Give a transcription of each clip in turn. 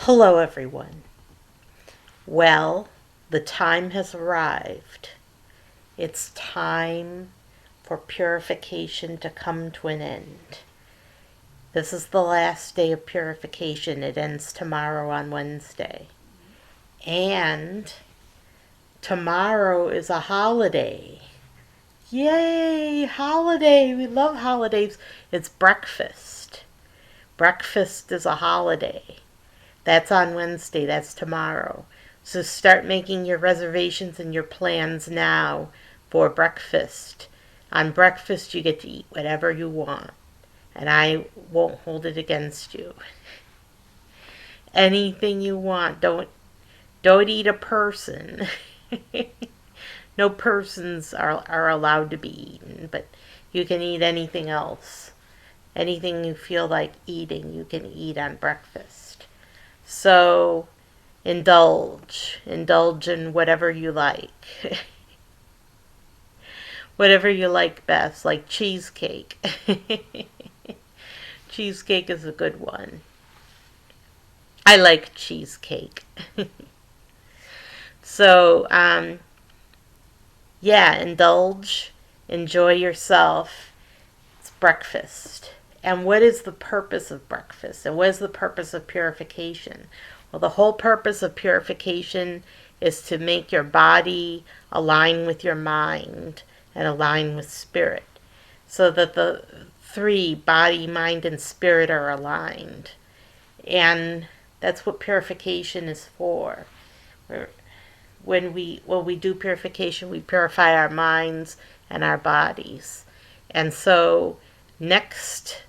Hello, everyone. Well, the time has arrived. It's time for purification to come to an end. This is the last day of purification. It ends tomorrow on Wednesday. And tomorrow is a holiday. Yay, holiday! We love holidays. It's breakfast. Breakfast is a holiday. That's on Wednesday. That's tomorrow. So start making your reservations and your plans now for breakfast. On breakfast, you get to eat whatever you want, and I won't hold it against you. Anything you want. Don't eat a person. No persons are allowed to be eaten, but you can eat anything else. Anything you feel like eating, you can eat on breakfast. So indulge in whatever you like. Whatever you like best, like cheesecake. Cheesecake is a good one. I like cheesecake. So yeah, indulge, enjoy yourself. It's breakfast. And what is the purpose of breakfast? And what is the purpose of purification? Well, the whole purpose of purification is to make your body align with your mind and align with spirit, so that the three, body, mind, and spirit, are aligned. And that's what purification is for. When we do purification, we purify our minds and our bodies. And so next,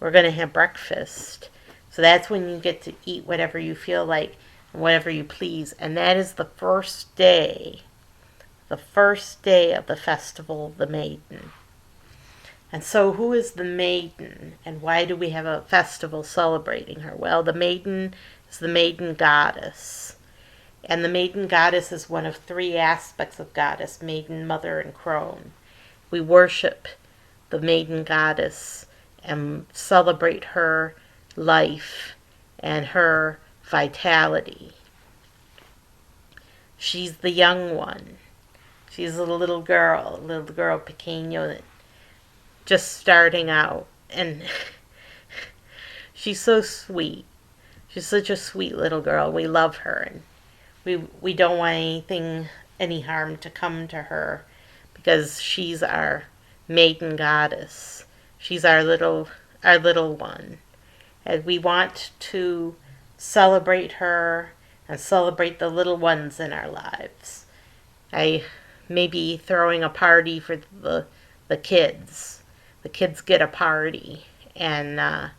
we're going to have breakfast. So that's when you get to eat whatever you feel like and whatever you please. And that is the first day of the Festival of the Maiden. And so who is the maiden, and why do we have a festival celebrating her? Well, the maiden is the maiden goddess. And the maiden goddess is one of three aspects of goddess: maiden, mother, and crone. We worship the maiden goddess and celebrate her life and her vitality. She's the young one. She's a little girl pequeño, just starting out. And she's so sweet. She's such a sweet little girl. We love her, and we don't want any harm to come to her, because she's our maiden goddess. She's our little one. And we want to celebrate her and celebrate the little ones in our lives. I may be throwing a party for the kids. The kids get a party, and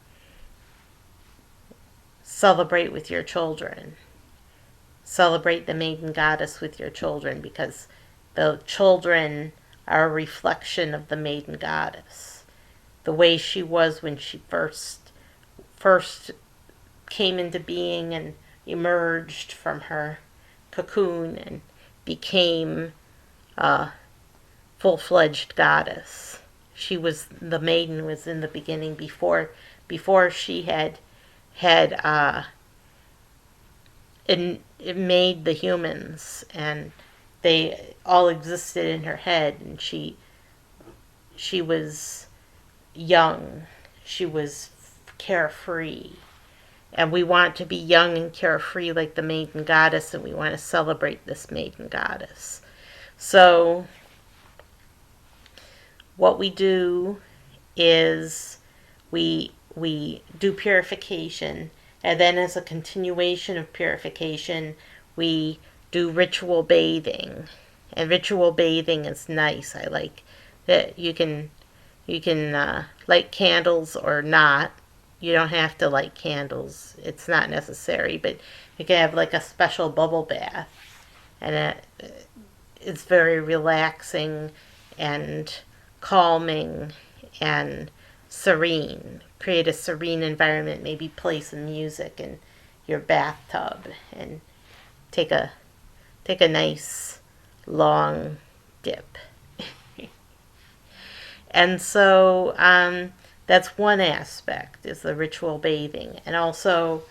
celebrate with your children. Celebrate the maiden goddess with your children, because the children are a reflection of the maiden goddess. The way she was when she first came into being and emerged from her cocoon and became a full-fledged goddess. The maiden was in the beginning, before she had it made the humans, and they all existed in her head, and she was young. She was carefree. And we want to be young and carefree like the maiden goddess, and we want to celebrate this maiden goddess. So what we do is we do purification, and then as a continuation of purification, we do ritual bathing. And ritual bathing is nice. I like that you can light candles or not. You don't have to light candles. It's not necessary, but you can have like a special bubble bath. And it's very relaxing and calming and serene. Create a serene environment. Maybe play some music in your bathtub and take a nice long dip. And so that's one aspect, is the ritual bathing. And also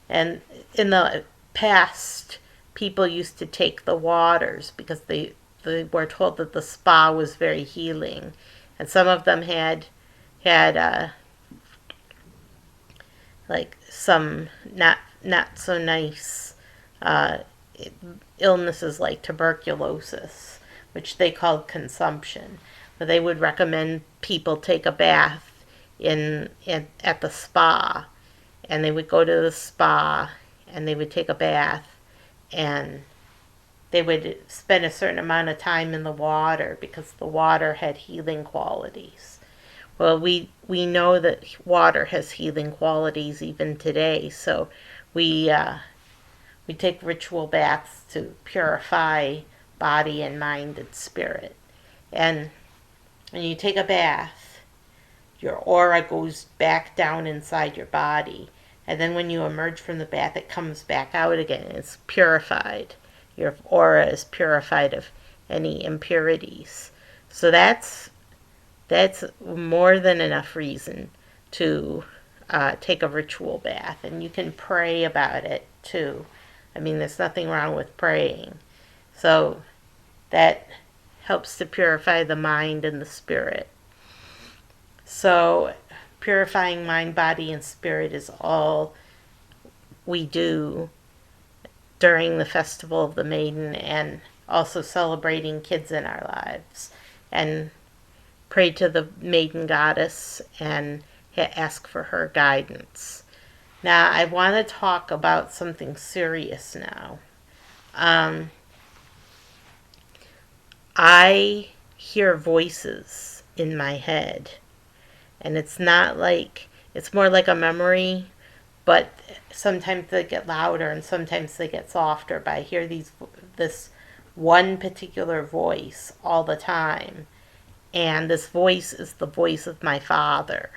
And in the past, people used to take the waters because they were told that the spa was very healing. And some of them had like some not so nice uh, illnesses like tuberculosis, which they called consumption. But they would recommend people take a bath at the spa, and they would go to the spa and they would take a bath, and they would spend a certain amount of time in the water because the water had healing qualities. Well, we know that water has healing qualities even today, so we we take ritual baths to purify body and mind and spirit. And when you take a bath, your aura goes back down inside your body. And then when you emerge from the bath, it comes back out again. It's purified. Your aura is purified of any impurities. So that's more than enough reason to take a ritual bath. And you can pray about it too. I mean, there's nothing wrong with praying. So that helps to purify the mind and the spirit. So purifying mind, body, and spirit is all we do during the Festival of the Maiden, and also celebrating kids in our lives. And pray to the Maiden Goddess and ask for her guidance. Now, I want to talk about something serious now. I hear voices in my head, and it's more like a memory, but sometimes they get louder and sometimes they get softer. But I hear this one particular voice all the time, and this voice is the voice of my father.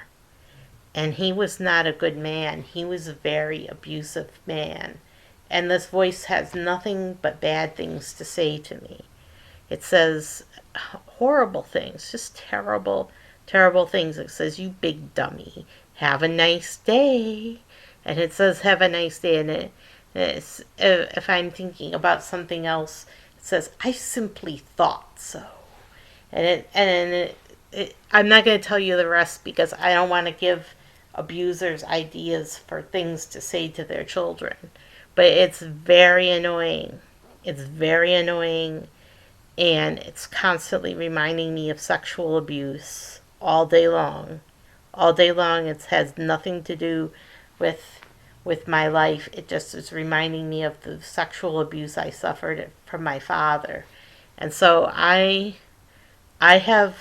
And he was not a good man. He was a very abusive man. And this voice has nothing but bad things to say to me. It says horrible things, just terrible, terrible things. It says, "You big dummy, have a nice day." And it says, "Have a nice day." And if I'm thinking about something else, it says, "I simply thought so." I'm not going to tell you the rest because I don't want to give abusers ideas for things to say to their children. But it's very annoying. It's very annoying, and it's constantly reminding me of sexual abuse all day long. All day long. It has nothing to do with my life. It just is reminding me of the sexual abuse I suffered from my father. And so I have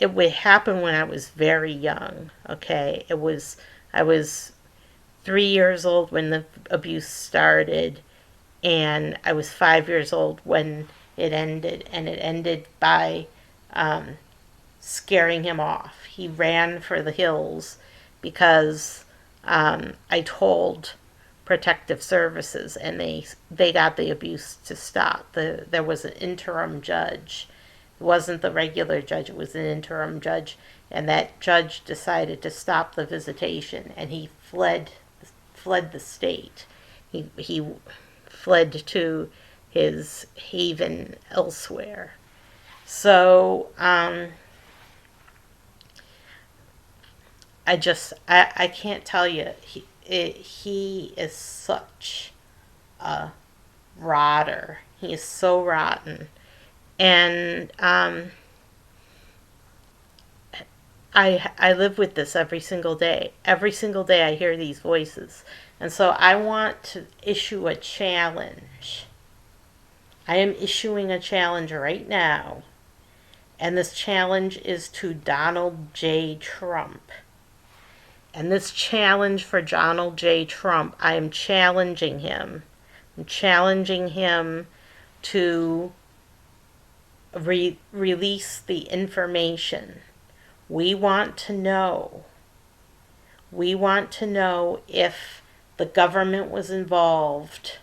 it would happen when I was very young. Okay, I was 3 years old when the abuse started, and I was 5 years old when it ended, and it ended by scaring him off. He ran for the hills because I told protective services, and they got the abuse to stop. There was an interim judge. It wasn't the regular judge, it was an interim judge, and that judge decided to stop the visitation, and he fled the state. He fled to his haven elsewhere. So I can't tell you. He is such a rotter. He is so rotten. And I live with this every single day. Every single day I hear these voices. And so I want to issue a challenge. I am issuing a challenge right now. And this challenge is to Donald J. Trump. And this challenge for Donald J. Trump, I am challenging him. I'm challenging him to release the information. We want to know. We want to know if the government was involved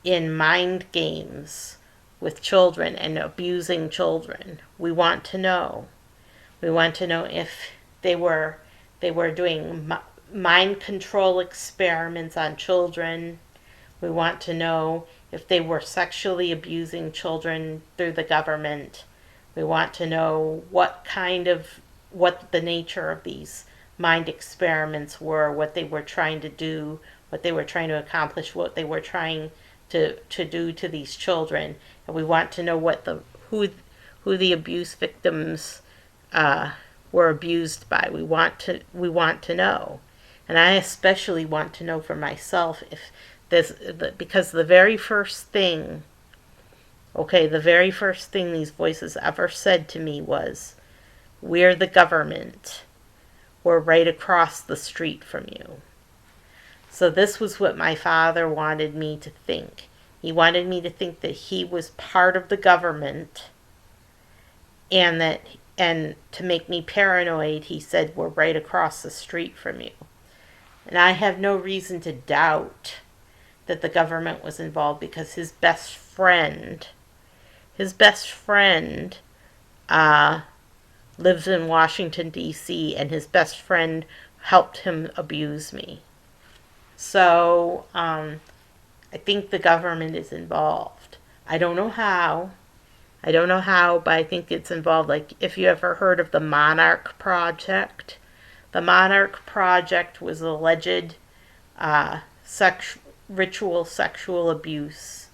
in mind games with children and abusing children. We want to know. We want to know if they were They were doing mind control experiments on children. We want to know if they were sexually abusing children through the government. We want to know what the nature of these mind experiments were, what they were trying to do, what they were trying to accomplish, what they were trying to do to these children. And we want to know who the abuse victims were abused by. We want to know. And I especially want to know for myself if because the very first thing these voices ever said to me was, "We're the government. We're right across the street from you." So this was what my father wanted me to think. He wanted me to think that he was part of the government, and to make me paranoid, he said, "We're right across the street from you." And I have no reason to doubt that the government was involved, because his best friend lives in Washington, D.C., and his best friend helped him abuse me. So I think the government is involved. I don't know how, but I think it's involved. Like, if you ever heard of the Monarch Project, the Monarch Project was alleged ritual sexual abuse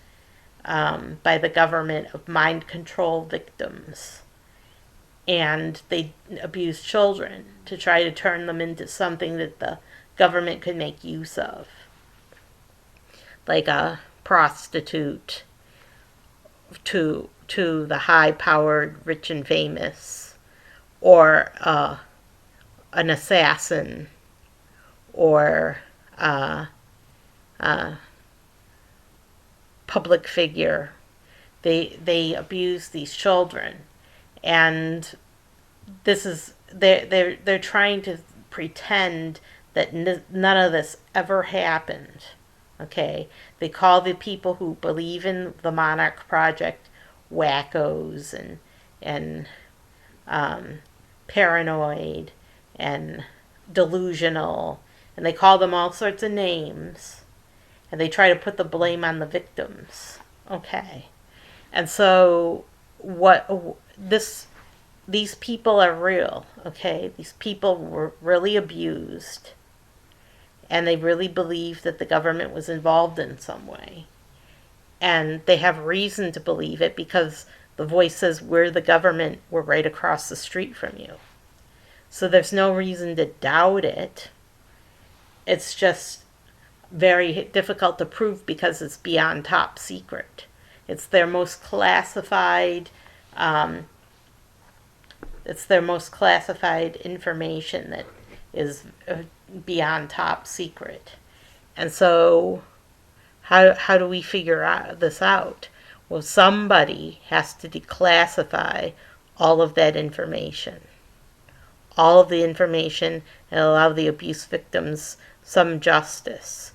by the government of mind control victims. And they abused children to try to turn them into something that the government could make use of, like a prostitute to the high-powered, rich and famous, or an assassin, or public figure. They abuse these children, and they're trying to pretend that none of this ever happened. Okay, they call the people who believe in the Monarch Project wackos and paranoid and delusional, and they call them all sorts of names, and they try to put the blame on the victims. Okay, and so these people are real. Okay, these people were really abused, and they really believe that the government was involved in some way, and they have reason to believe it because the voice says, "We're the government, we're right across the street from you." So there's no reason to doubt it. It's just very difficult to prove because it's beyond top secret. It's their most classified information that is beyond top secret. And so how do we figure this out? Well, somebody has to declassify all of that information. All of the information, and allow the abuse victims some justice.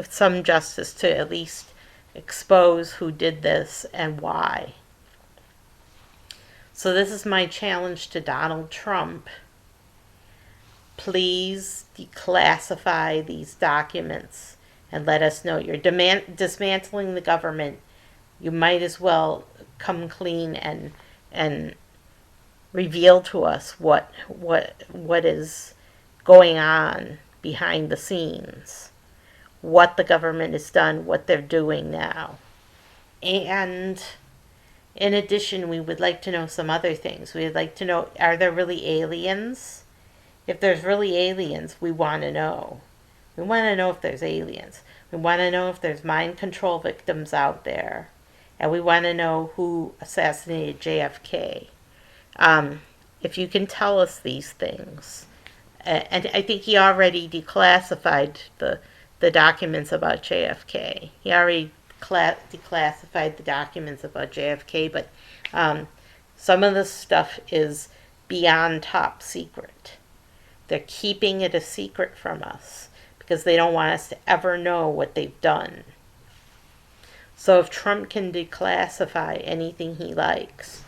Some justice to at least expose who did this and why. So this is my challenge to Donald Trump. Please declassify these documents and let us know. You're dismantling the government. You might as well come clean and reveal to us what is going on behind the scenes, what the government has done, what they're doing now. And in addition, we would like to know some other things. We would like to know, are there really aliens? If there's really aliens, we want to know. We want to know if there's aliens. We want to know if there's mind control victims out there. And we want to know who assassinated JFK. If you can tell us these things. And I think he already declassified the documents about JFK. He already declassified the documents about JFK, but some of the stuff is beyond top secret. They're keeping it a secret from us because they don't want us to ever know what they've done. So if Trump can declassify anything he likes,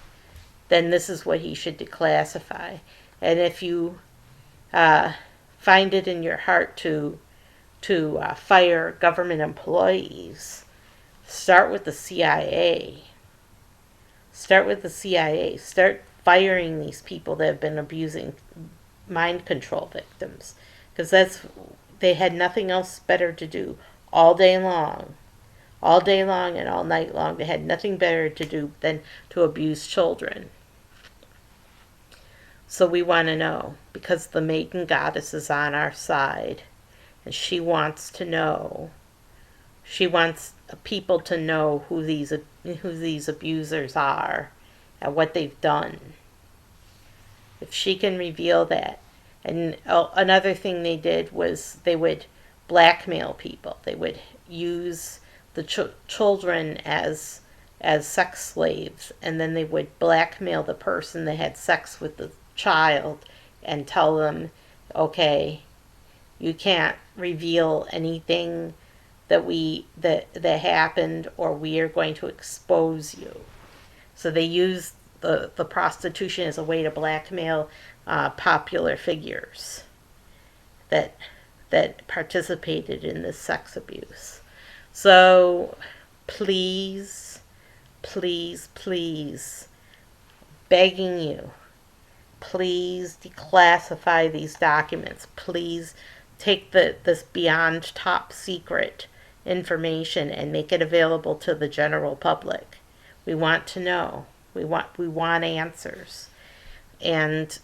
then this is what he should declassify. And if you uh, find it in your heart to fire government employees, start with the CIA. Start with the CIA. Start firing these people that have been abusing mind control victims, because they had nothing else better to do all day long. All day long and all night long, they had nothing better to do than to abuse children. So we want to know, because the maiden goddess is on our side, and she wants to know. She wants people to know who these abusers are and what they've done. If she can reveal that. And another thing they did was they would blackmail people. They would use the children as sex slaves, and then they would blackmail the person that had sex with the child and tell them, okay, you can't reveal anything that happened, or we are going to expose you. So they used the prostitution as a way to blackmail popular figures that participated in this sex abuse. So please, please, please, begging you, please declassify these documents. Please take this beyond top secret information and make it available to the general public. We want to know. We want answers. And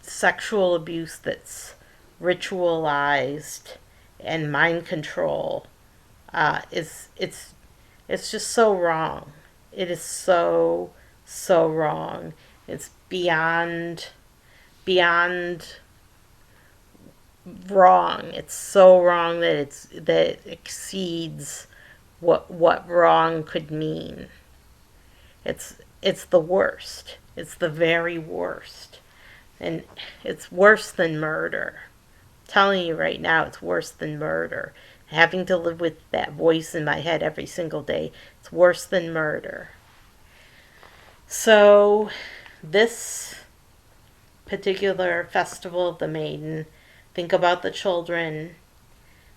sexual abuse that's ritualized and mind control it's just so wrong. It is so wrong. It's beyond wrong. It's so wrong that it exceeds what wrong could mean. It's the worst. It's the very worst. And it's worse than murder. I'm telling you right now, it's worse than murder. Having to live with that voice in my head every single day, it's worse than murder. So this particular Festival of the Maiden, think about the children,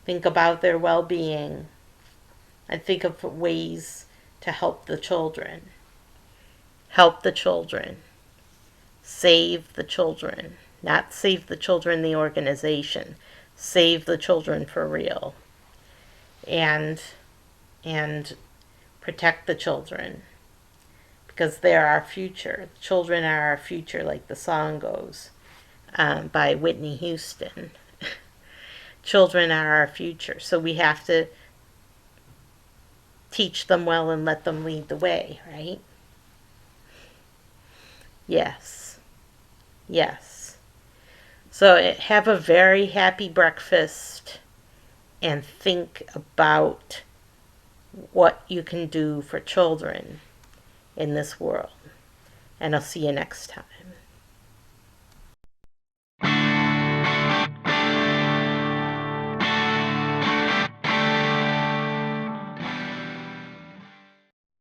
think about their well-being, and think of ways to help the children. Help the children. Save the children. Not save the children, the organization. Save the children for real. And protect the children. Because they're our future. Children are our future, like the song goes, by Whitney Houston. Children are our future. So we have to teach them well and let them lead the way, right? Yes. Yes. So have a very happy breakfast and think about what you can do for children in this world. And I'll see you next time.